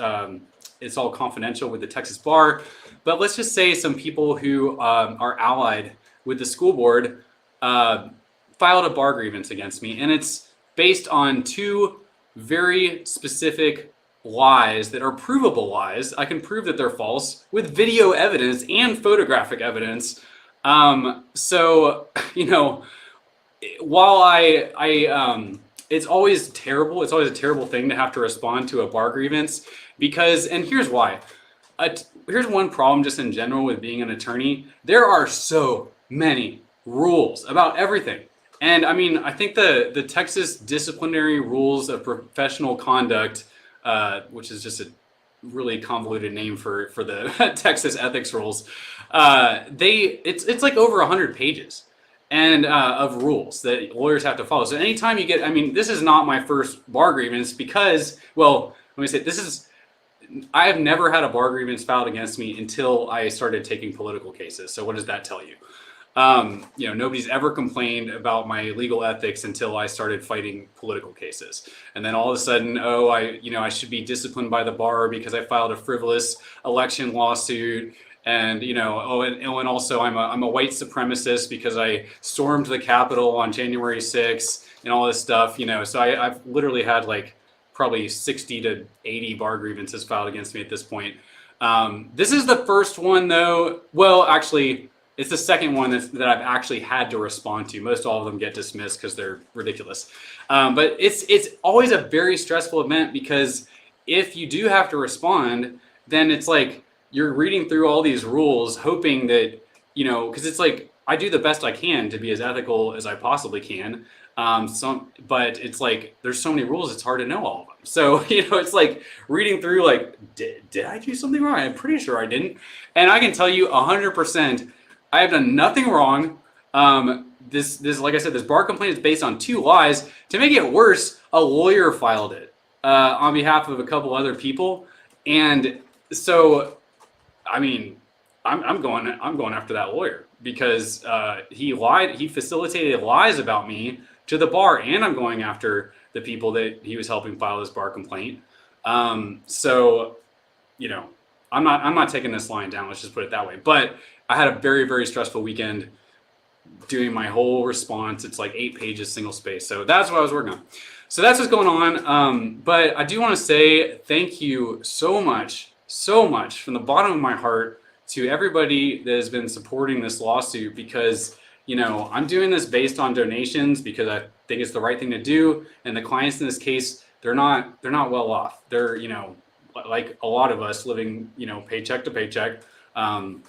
[SPEAKER 2] all confidential with the Texas bar. But let's just say some people who are allied with the school board filed a bar grievance against me, and it's based on two very specific lies that are provable lies. I can prove that they're false with video evidence and photographic evidence. So, while it's always terrible. It's always a terrible thing to have to respond to a bar grievance because, and here's why. Here's one problem just in general with being an attorney. There are so many rules about everything. And I mean, I think the Texas disciplinary rules of professional conduct, which is just a really convoluted name for the Texas ethics rules, it's like over 100 pages and of rules that lawyers have to follow. So anytime you get, I mean, this is not my first bar grievance because, well, let me say, I have never had a bar grievance filed against me until I started taking political cases. So what does that tell you? Nobody's ever complained about my legal ethics until I started fighting political cases. And then all of a sudden, I should be disciplined by the bar because I filed a frivolous election lawsuit. And, and also I'm a white supremacist because I stormed the Capitol on January 6th and all this stuff, so I've literally had like probably 60 to 80 bar grievances filed against me at this point. This is the first one though. Well, actually, it's the second one that I've actually had to respond to. Most all of them get dismissed because they're ridiculous. But it's always a very stressful event because if you do have to respond, then it's like you're reading through all these rules, hoping that, because it's like I do the best I can to be as ethical as I possibly can. But it's like there's so many rules, it's hard to know all of them. So it's like reading through, like, did I do something wrong? I'm pretty sure I didn't. And I can tell you 100%, I have done nothing wrong. This like I said, this bar complaint is based on 2 lies. To make it worse, a lawyer filed it on behalf of a couple other people, and so I mean, I'm going after that lawyer because he lied. He facilitated lies about me to the bar, and I'm going after the people that he was helping file this bar complaint. So, I'm not taking this line down. Let's just put it that way. But I had a very, very stressful weekend doing my whole response. It's like 8 pages, single space. So that's what I was working on. So that's what's going on. But I do want to say thank you so much from the bottom of my heart to everybody that has been supporting this lawsuit, because I'm doing this based on donations because I think it's the right thing to do. And the clients in this case, they're not well off. They're, like a lot of us living, paycheck to paycheck, and,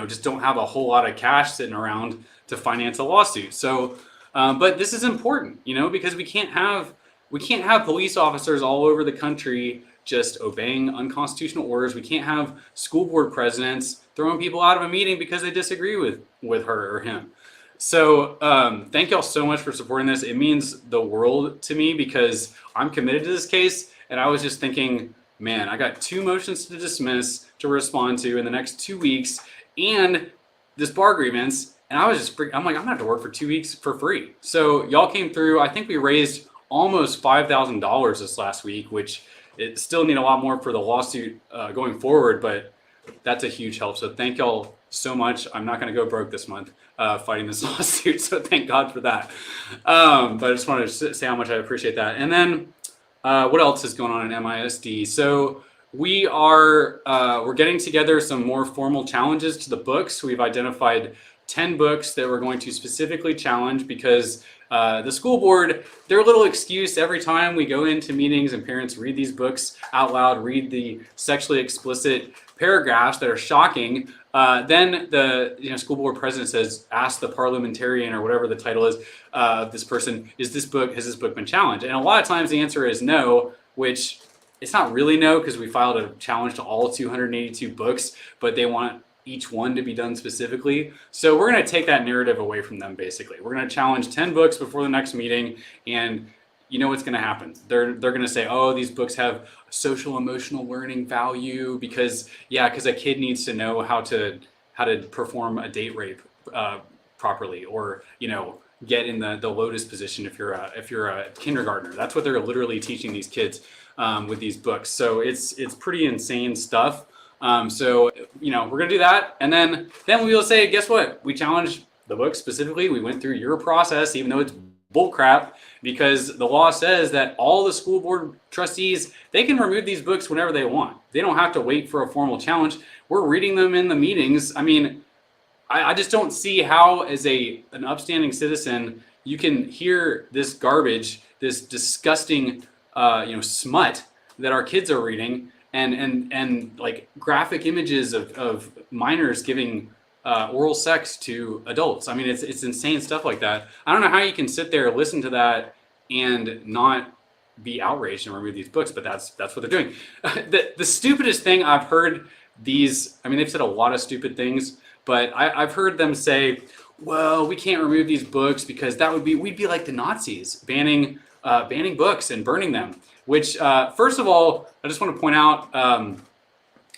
[SPEAKER 2] just don't have a whole lot of cash sitting around to finance a lawsuit. So, but this is important, because we can't have police officers all over the country just obeying unconstitutional orders. We can't have school board presidents throwing people out of a meeting because they disagree with her or him. So thank y'all so much for supporting this. It means the world to me because I'm committed to this case. And I was just thinking, man, I got 2 motions to dismiss to respond to in the next 2 weeks and this bar grievance. And I was just I'm like, I'm gonna have to work for 2 weeks for free. So y'all came through. I think we raised almost $5,000 this last week, which it still need a lot more for the lawsuit going forward, but that's a huge help. So thank y'all so much. I'm not going to go broke this month fighting this lawsuit. So thank God for that. But I just wanted to say how much I appreciate that. And then what else is going on in MISD? So we're getting together some more formal challenges to the books. We've identified 10 books that we're going to specifically challenge because the school board, their little excuse every time we go into meetings and parents read these books out loud, read the sexually explicit paragraphs that are shocking, then the school board president says, ask the parliamentarian or whatever the title is of this person, has this book been challenged? And a lot of times the answer is no, which it's not really no, because we filed a challenge to all 282 books, but they want each one to be done specifically. So we're going to take that narrative away from them. Basically, we're going to challenge 10 books before the next meeting, and you know what's going to happen. They're going to say, oh, these books have social emotional learning value because a kid needs to know how to perform a date rape properly, or get in the lotus position if you're a kindergartner. That's what they're literally teaching these kids with these books. So it's pretty insane stuff. So we're gonna do that, and then we will say, guess what? We challenged the book specifically. We went through your process, even though it's bullcrap, because the law says that all the school board trustees, they can remove these books whenever they want. They don't have to wait for a formal challenge. We're reading them in the meetings. I mean, I just don't see how, as an upstanding citizen, you can hear this garbage, this disgusting, smut that our kids are reading, and like graphic images of minors giving oral sex to adults. I mean, it's insane stuff like that. I don't know how you can sit there, listen to that, and not be outraged and remove these books, but that's what they're doing. The stupidest thing I've heard these, I mean, they've said a lot of stupid things, but I've heard them say, well, we can't remove these books because we'd be like the Nazis, banning books and burning them. Which, first of all, I just want to point out,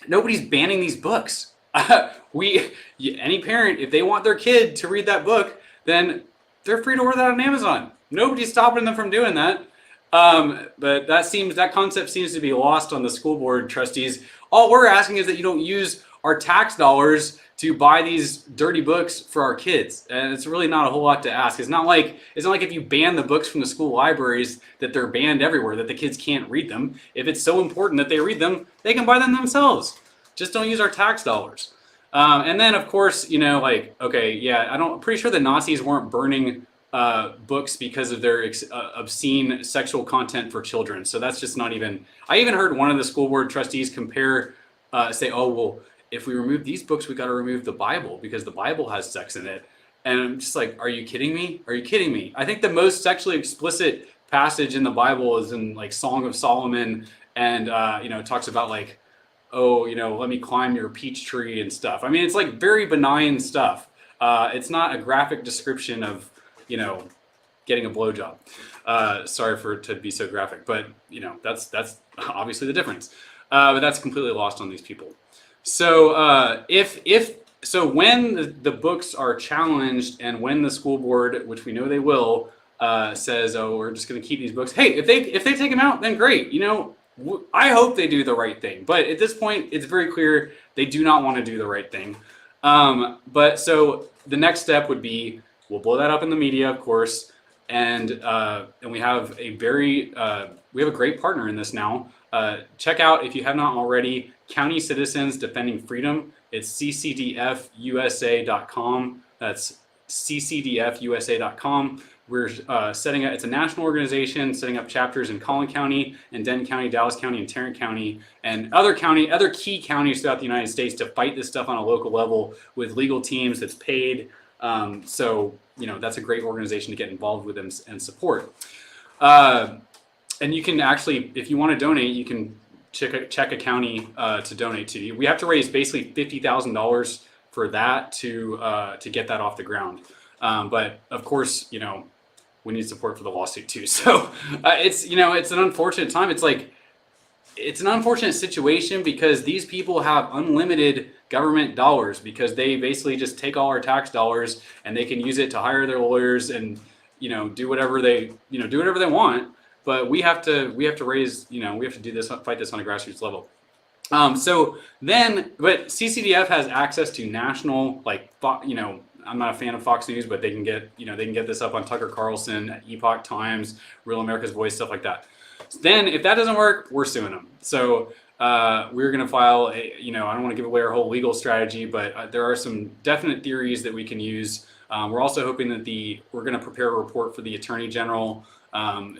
[SPEAKER 2] nobody's banning these books. Any parent, if they want their kid to read that book, then they're free to order that on Amazon. Nobody's stopping them from doing that. But that concept seems to be lost on the school board trustees. All we're asking is that you don't use our tax dollars to buy these dirty books for our kids. And it's really not a whole lot to ask. It's not like if you ban the books from the school libraries that they're banned everywhere, that the kids can't read them. If it's so important that they read them, they can buy them themselves. Just don't use our tax dollars. And then of course, I'm pretty sure the Nazis weren't burning books because of their obscene sexual content for children. So that's just not even, I even heard one of the school board trustees say, oh, well, if we remove these books, we got to remove the Bible because the Bible has sex in it. And I'm just like, are you kidding me? Are you kidding me? I think the most sexually explicit passage in the Bible is in like Song of Solomon, and it talks about like, oh, let me climb your peach tree and stuff. I mean, it's like very benign stuff. It's not a graphic description of, getting a blowjob. Sorry to be so graphic, but that's obviously the difference. But that's completely lost on these people. So so when the books are challenged, and when the school board, which we know they will, says, oh, we're just going to keep these books. Hey, if they take them out, then great. I hope they do the right thing. But at this point, it's very clear they do not want to do the right thing. But so the next step would be, we'll blow that up in the media, of course, and we have a great partner in this now. Check out, if you have not already, County Citizens Defending Freedom. It's ccdfusa.com. That's ccdfusa.com. We're setting up, it's a national organization setting up chapters in Collin County and Denton County, Dallas County, and Tarrant County, and other key counties throughout the United States to fight this stuff on a local level with legal teams that's paid. So that's a great organization to get involved with and support. And you can actually, if you want to donate, you can check a county to donate to. We have to raise basically $50,000 for that to get that off the ground. But of course, we need support for the lawsuit too. So it's an unfortunate time. It's an unfortunate situation because these people have unlimited government dollars, because they basically just take all our tax dollars and they can use it to hire their lawyers and do whatever they want. But we have to raise, we have to do this, fight this on a grassroots level. But CCDF has access to national, I'm not a fan of Fox News, but they can get this up on Tucker Carlson, Epoch Times, Real America's Voice, stuff like that. Then if that doesn't work, we're suing them. So we're going to file I don't want to give away our whole legal strategy, but there are some definite theories that we can use. We're also hoping that we're going to prepare a report for the Attorney General,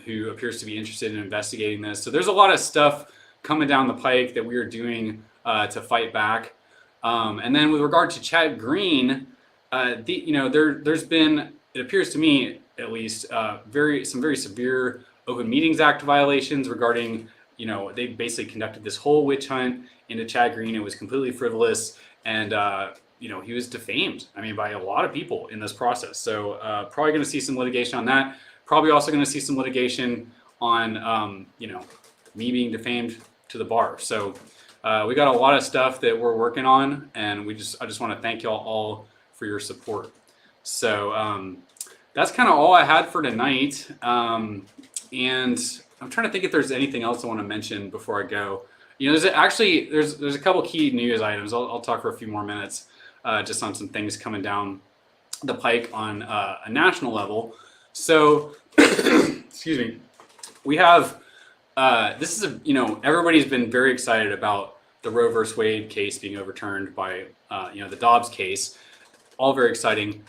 [SPEAKER 2] who appears to be interested in investigating this. So there's a lot of stuff coming down the pike that we are doing to fight back. And then with regard to Chad Green, there's been, it appears to me at least, some very severe Open Meetings Act violations regarding, they basically conducted this whole witch hunt into Chad Green. It was completely frivolous, and he was defamed, by a lot of people in this process. So probably going to see some litigation on that. Probably also going to see some litigation on, me being defamed to the bar. So we got a lot of stuff that we're working on, and I just want to thank y'all all for your support. So that's kind of all I had for tonight. And I'm trying to think if there's anything else I want to mention before I go. There's a couple key news items. I'll talk for a few more minutes, just on some things coming down the pike on a national level. So, excuse me, we have, everybody's been very excited about the Roe versus Wade case being overturned by, the Dobbs case, all very exciting.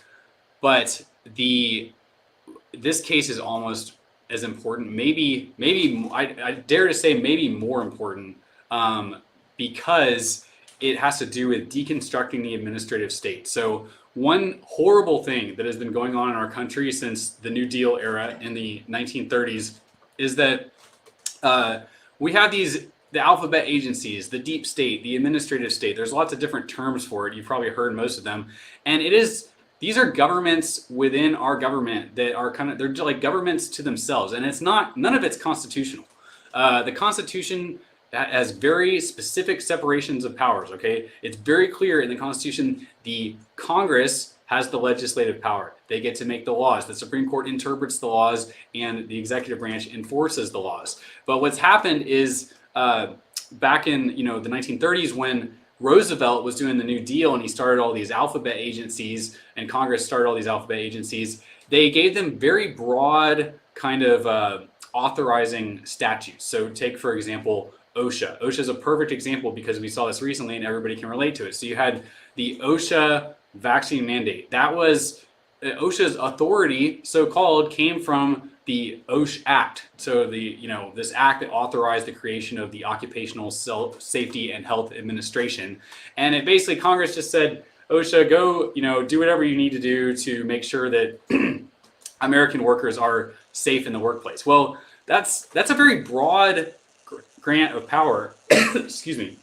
[SPEAKER 2] But this case is almost as important, maybe I dare to say maybe more important, because it has to do with deconstructing the administrative state. So one horrible thing that has been going on in our country since the New Deal era in the 1930s is that we have the alphabet agencies, the deep state, the administrative state. There's lots of different terms for it. You've probably heard most of them. And these are governments within our government that are they're like governments to themselves. And none of it's constitutional. The Constitution has very specific separations of powers, okay? It's very clear in the Constitution, the Congress has the legislative power. They get to make the laws. The Supreme Court interprets the laws, and the executive branch enforces the laws. But what's happened is back in the 1930s, when Roosevelt was doing the New Deal and he started all these alphabet agencies, and Congress started all these alphabet agencies, they gave them very broad kind of authorizing statutes. So take, for example, OSHA. OSHA is a perfect example because we saw this recently and everybody can relate to it. So you had the OSHA vaccine mandate. That was OSHA's authority, so-called, came from the OSHA Act. So this act that authorized the creation of the Occupational Safety and Health Administration. And it basically, Congress just said, OSHA, go, do whatever you need to do to make sure that American workers are safe in the workplace. Well, that's a very broad grant of power. Excuse me.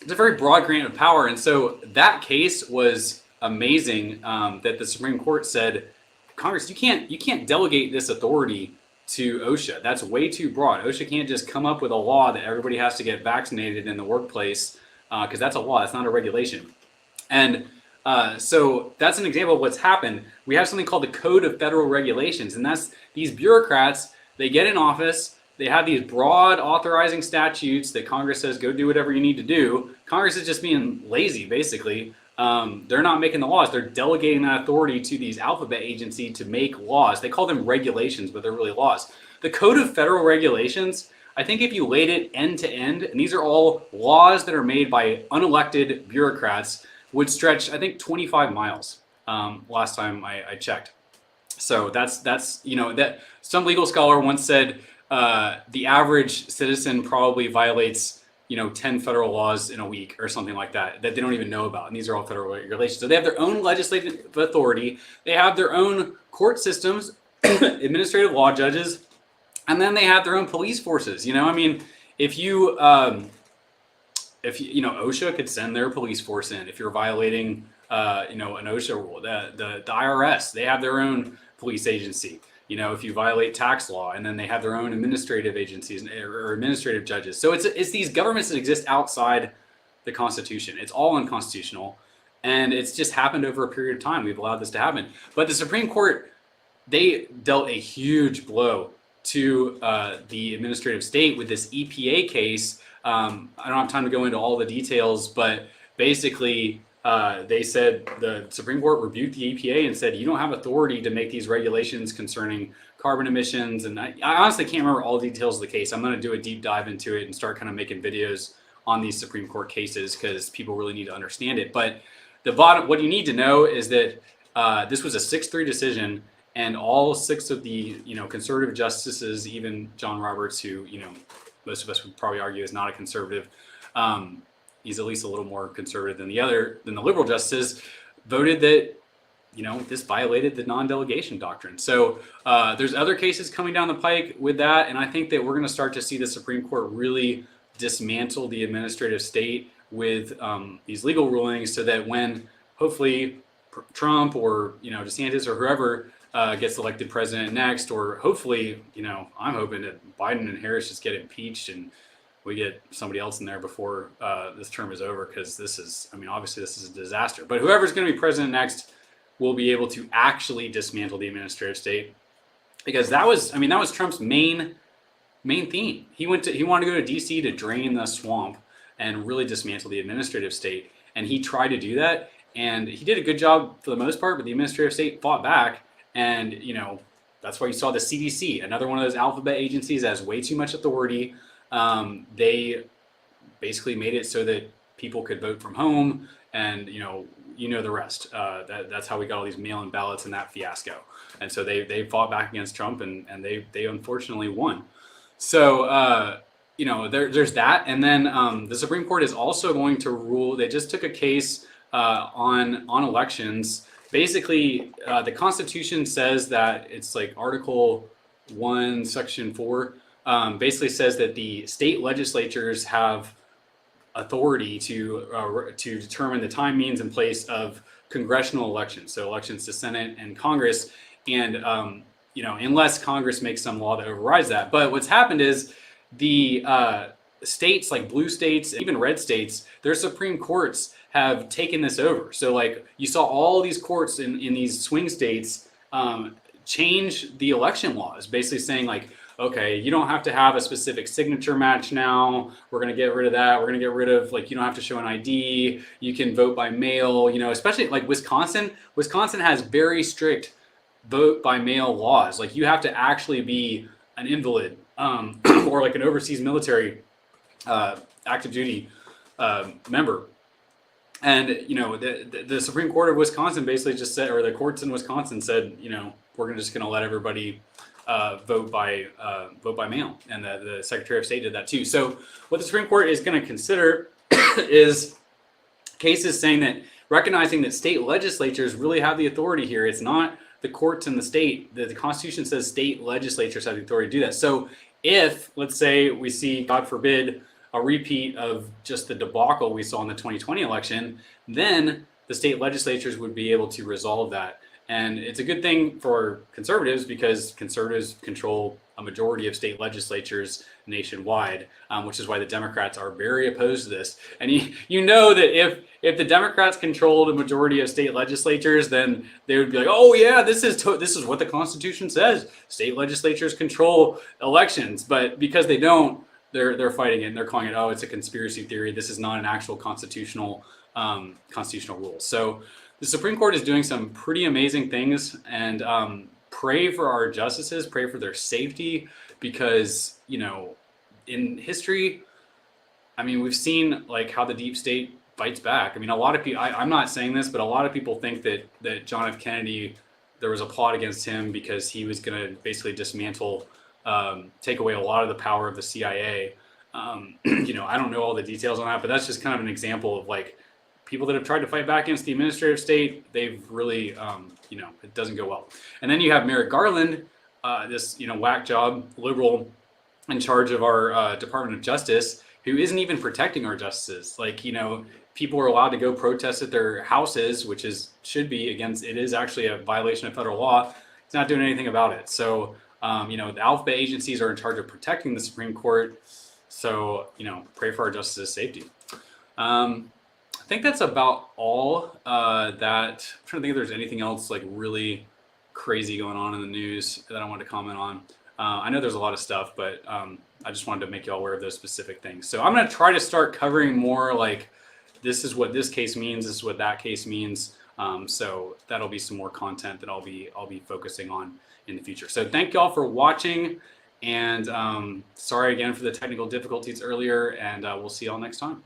[SPEAKER 2] It's a very broad grant of power, and so that case was amazing. That the Supreme Court said, Congress, you can't delegate this authority to OSHA. That's way too broad. OSHA can't just come up with a law that everybody has to get vaccinated in the workplace, because that's a law. That's not a regulation. And so that's an example of what's happened. We have something called the Code of Federal Regulations, and that's these bureaucrats. They get in office. They have these broad authorizing statutes that Congress says, go do whatever you need to do. Congress is just being lazy, basically. They're not making the laws. They're delegating that authority to these alphabet agency to make laws. They call them regulations, but they're really laws. The Code of Federal Regulations, I think if you laid it end to end, and these are all laws that are made by unelected bureaucrats, would stretch, I think, 25 miles last time I checked. So that's that some legal scholar once said the average citizen probably violates 10 federal laws in a week or something like that they don't even know about. And these are all federal regulations. So they have their own legislative authority. They have their own court systems, administrative law judges, and then they have their own police forces. If OSHA could send their police force in if you're violating, an OSHA rule. The IRS, they have their own police agency. If you violate tax law, and then they have their own administrative agencies or administrative judges. So it's these governments that exist outside the Constitution. It's all unconstitutional, and it's just happened over a period of time. We've allowed this to happen. But the Supreme Court, they dealt a huge blow to the administrative state with this EPA case. I don't have time to go into all the details, but basically they said the Supreme Court rebuked the EPA and said, you don't have authority to make these regulations concerning carbon emissions. And I honestly can't remember all the details of the case. I'm going to do a deep dive into it and start kind of making videos on these Supreme Court cases because people really need to understand it. But what you need to know is that this was a 6-3 decision, and all 6 of the conservative justices, even John Roberts, who most of us would probably argue is not a conservative, he's at least a little more conservative than the liberal justices, voted that this violated the non-delegation doctrine. So there's other cases coming down the pike with that, and I think that we're going to start to see the Supreme Court really dismantle the administrative state with these legal rulings, so that when hopefully Trump or DeSantis or whoever gets elected president next, or hopefully I'm hoping that Biden and Harris just get impeached and we get somebody else in there before this term is over, because obviously this is a disaster. But whoever's going to be president next will be able to actually dismantle the administrative state, because that was Trump's main theme. He wanted to go to DC to drain the swamp and really dismantle the administrative state, and he tried to do that, and he did a good job for the most part. But the administrative state fought back, and that's why you saw the CDC, another one of those alphabet agencies, has way too much authority. They basically made it so that people could vote from home, and the rest. That's how we got all these mail-in ballots and that fiasco. And so they fought back against Trump, and they unfortunately won. So there's that, and then the Supreme Court is also going to rule. They just took a case on elections. Basically, the Constitution says that it's like Article 1, Section 4. Basically says that the state legislatures have authority to determine the time, means, and place of congressional elections, so elections to Senate and Congress, and unless Congress makes some law that overrides that. But what's happened is the states, like blue states, even red states, their Supreme Courts have taken this over. So like you saw all these courts in these swing states change the election laws, basically saying like, okay, you don't have to have a specific signature match now. We're going to get rid of that. We're going to get rid of, you don't have to show an ID. You can vote by mail, especially like Wisconsin. Wisconsin has very strict vote by mail laws. Like you have to actually be an invalid or like an overseas military active duty member. And, the Supreme Court of Wisconsin basically just said, or the courts in Wisconsin said, we're just going to let everybody vote by mail, and the Secretary of State did that too. So what the Supreme Court is going to consider is case is saying that recognizing that state legislatures really have the authority here. It's not the courts in the state. The Constitution says state legislatures have the authority to do that. So if, let's say, we see, God forbid, a repeat of just the debacle we saw in the 2020 election, then the state legislatures would be able to resolve that. And it's a good thing for conservatives because conservatives control a majority of state legislatures nationwide, which is why the Democrats are very opposed to this. And you know that if the Democrats controlled a majority of state legislatures, then they would be like, oh yeah, this is what the Constitution says. State legislatures control elections, but because they don't, they're fighting it and they're calling it, oh, it's a conspiracy theory. This is not an actual constitutional rule. So the Supreme Court is doing some pretty amazing things, and pray for our justices, pray for their safety, because, you know, in history, I mean, we've seen like how the deep state fights back. I mean, a lot of people, I'm not saying this, but a lot of people think that John F. Kennedy, there was a plot against him because he was going to basically dismantle, take away a lot of the power of the CIA. You know, I don't know all the details on that, but that's just kind of an example of like people that have tried to fight back against the administrative state. They've really, you know, it doesn't go well. And then you have Merrick Garland, this, you know, whack job liberal in charge of our Department of Justice, who isn't even protecting our justices. Like, you know, people are allowed to go protest at their houses, which should be against, it is actually a violation of federal law. It's not doing anything about it. So, you know, the alphabet agencies are in charge of protecting the Supreme Court. So, you know, pray for our justices' safety. I think that's about all that. I'm trying to think if there's anything else like really crazy going on in the news that I wanted to comment on. I know there's a lot of stuff, but I just wanted to make you all aware of those specific things. So I'm going to try to start covering more like, this is what this case means, this is what that case means. So that'll be some more content that I'll be focusing on in the future. So thank you all for watching, and sorry again for the technical difficulties earlier, and we'll see y'all next time.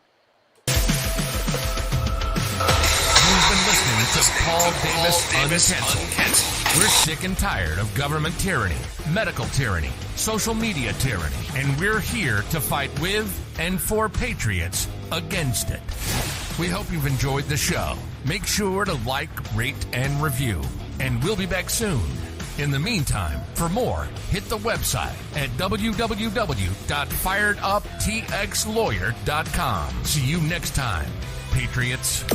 [SPEAKER 1] You've been listening to Paul Davis Uncanceled. We're sick and tired of government tyranny, medical tyranny, social media tyranny, and we're here to fight with and for patriots against it. We hope you've enjoyed the show. Make sure to like, rate, and review, and we'll be back soon. In the meantime, for more, hit the website at www.fireduptxlawyer.com. See you next time, patriots.